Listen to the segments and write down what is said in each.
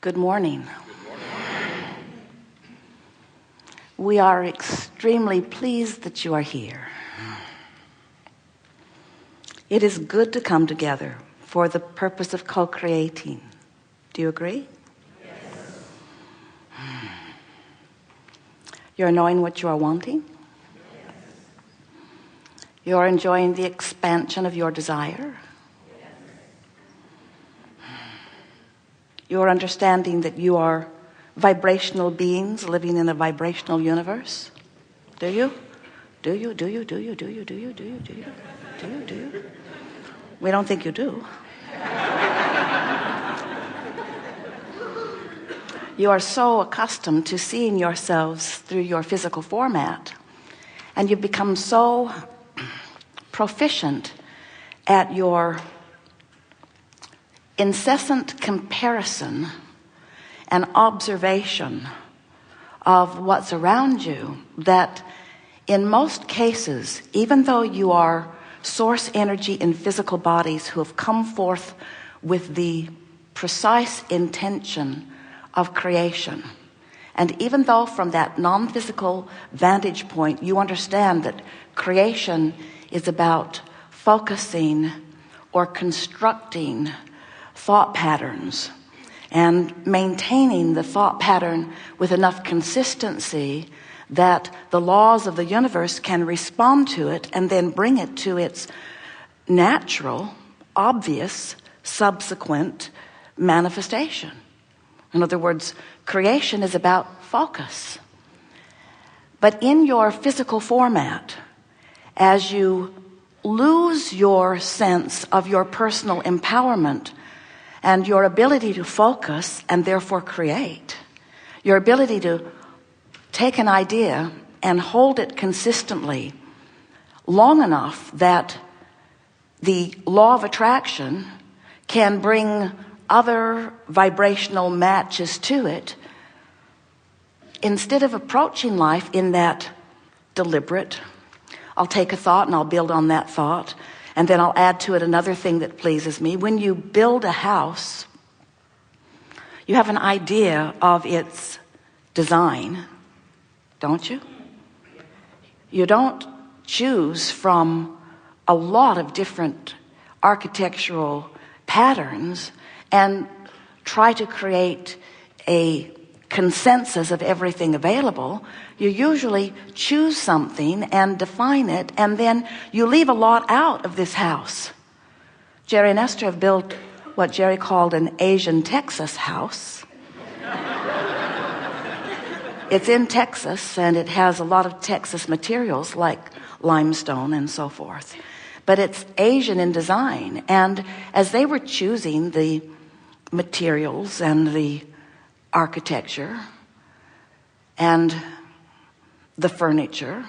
Good morning. We are extremely pleased that you are here. It is good to come together for the purpose of co-creating. Do you agree? Yes. You're knowing what you are wanting? Yes. You're enjoying the expansion of your desire? You're understanding that you are vibrational beings living in a vibrational universe? Do you? Do you? Do you? Do you? Do you? Do you? Do you? Do you? Do you? Do you? We don't think you do. You are so accustomed to seeing yourselves through your physical format, and you've become so proficient at your incessant comparison and observation of what's around you that in most cases, even though you are source energy in physical bodies who have come forth with the precise intention of creation, and even though from that non-physical vantage point you understand that creation is about focusing or constructing thought patterns and maintaining the thought pattern with enough consistency that the laws of the universe can respond to it and then bring it to its natural, obvious, subsequent manifestation. In other words, creation is about focus. But in your physical format, as you lose your sense of your personal empowerment and your ability to focus and therefore create, your ability to take an idea and hold it consistently long enough that the law of attraction can bring other vibrational matches to it, instead of approaching life in that deliberate, I'll take a thought and I'll build on that thought, and then I'll add to it another thing that pleases me. When you build a house, you have an idea of its design, don't you? You don't choose from a lot of different architectural patterns and try to create a consensus of everything available. You usually choose something and define it, and then you leave a lot out of this house. Jerry and Esther have built what Jerry called an Asian Texas house. It's in Texas, and it has a lot of Texas materials like limestone and so forth. But it's Asian in design, and as they were choosing the materials and the architecture and the furniture,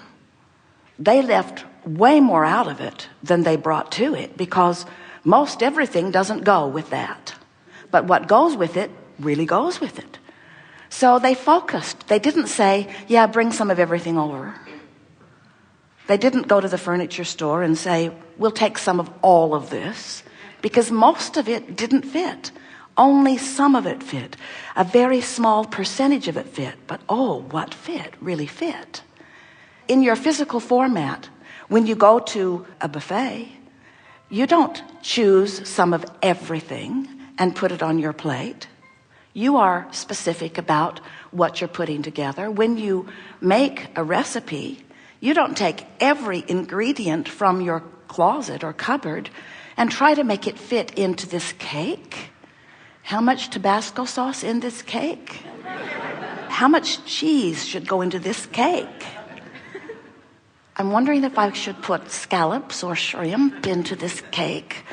they left way more out of it than they brought to it, because most everything doesn't go with that. But what goes with it really goes with it. So they focused. They didn't say, yeah, bring some of everything over. They didn't go to the furniture store and say, we'll take some of all of this, because most of it didn't fit. Only some of it fit. A very small percentage of it fit. But oh, what fit really fit. In your physical format, when you go to a buffet, you don't choose some of everything and put it on your plate. You are specific about what you're putting together. When you make a recipe, you don't take every ingredient from your closet or cupboard and try to make it fit into this cake. How much Tabasco sauce in this cake? How much cheese should go into this cake? I'm wondering if I should put scallops or shrimp into this cake.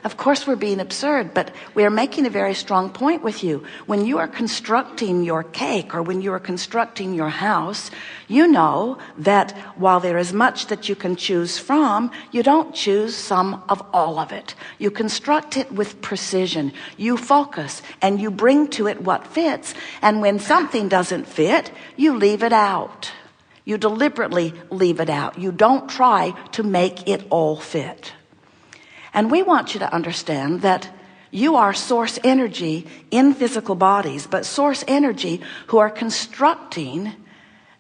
Of course, we're being absurd, but we are making a very strong point with you. When you are constructing your cake or when you are constructing your house, you know that while there is much that you can choose from, you don't choose some of all of it. You construct it with precision. You focus and you bring to it what fits. And when something doesn't fit, you leave it out. You deliberately leave it out. You don't try to make it all fit. And we want you to understand that you are source energy in physical bodies, but source energy who are constructing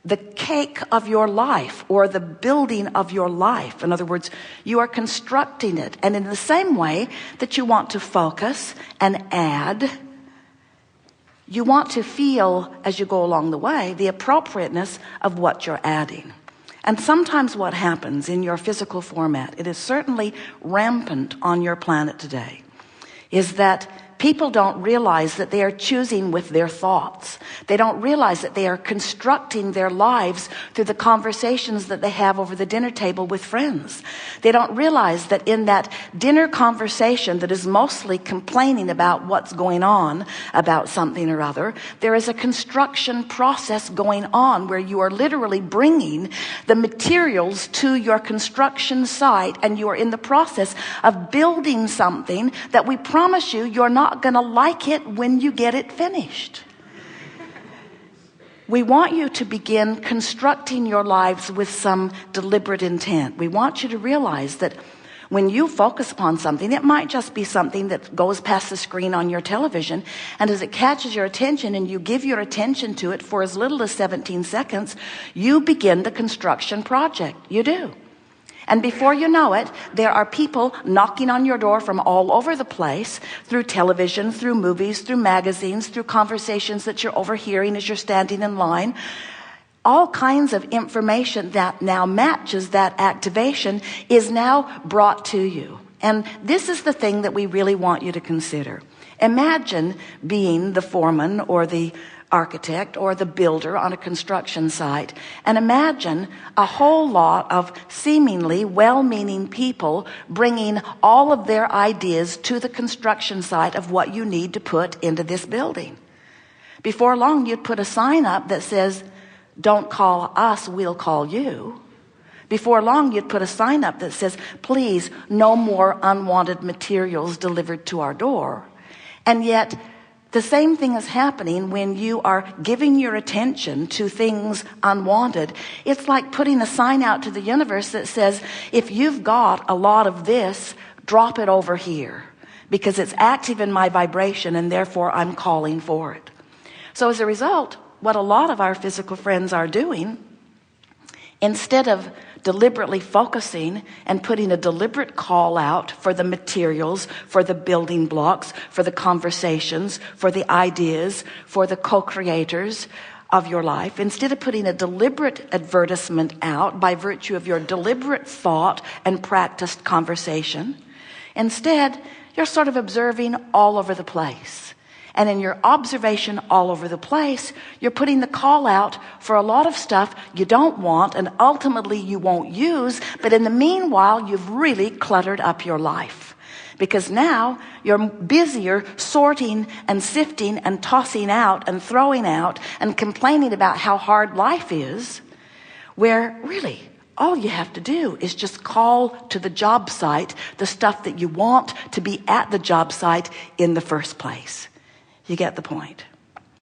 the cake of your life or the building of your life. In other words, you are constructing it. And in the same way that you want to focus and add, you want to feel as you go along the way the appropriateness of what you're adding. And sometimes what happens in your physical format, it is certainly rampant on your planet today, is that people don't realize that they are choosing with their thoughts. They don't realize that they are constructing their lives through the conversations that they have over the dinner table with friends. They don't realize that in that dinner conversation that is mostly complaining about what's going on about something or other, there is a construction process going on where you are literally bringing the materials to your construction site, and you are in the process of building something that we promise you you're not going to like it when you get it finished. We want you to begin constructing your lives with some deliberate intent. We want you to realize that when you focus upon something, it might just be something that goes past the screen on your television, and as it catches your attention and you give your attention to it for as little as 17 seconds, you begin the construction project. You do. And before you know it, there are people knocking on your door from all over the place, through television, through movies, through magazines, through conversations that you're overhearing as you're standing in line. All kinds of information that now matches that activation is now brought to you. And this is the thing that we really want you to consider. Imagine being the foreman or the architect or the builder on a construction site, and imagine a whole lot of seemingly well-meaning people bringing all of their ideas to the construction site of what you need to put into this building. Before long, you'd put a sign up that says, "Don't call us, we'll call you." Before long, you'd put a sign up that says, "Please, no more unwanted materials delivered to our door." And yet, the same thing is happening when you are giving your attention to things unwanted. It's like putting a sign out to the universe that says, if you've got a lot of this, drop it over here, because it's active in my vibration and therefore I'm calling for it. So as a result, what a lot of our physical friends are doing, instead of deliberately focusing and putting a deliberate call out for the materials, for the building blocks, for the conversations, for the ideas, for the co-creators of your life, instead of putting a deliberate advertisement out by virtue of your deliberate thought and practiced conversation, instead you're sort of observing all over the place. And in your observation all over the place, you're putting the call out for a lot of stuff you don't want and ultimately you won't use. But in the meanwhile, you've really cluttered up your life. Because now you're busier sorting and sifting and tossing out and throwing out and complaining about how hard life is, where really all you have to do is just call to the job site the stuff that you want to be at the job site in the first place. You get the point.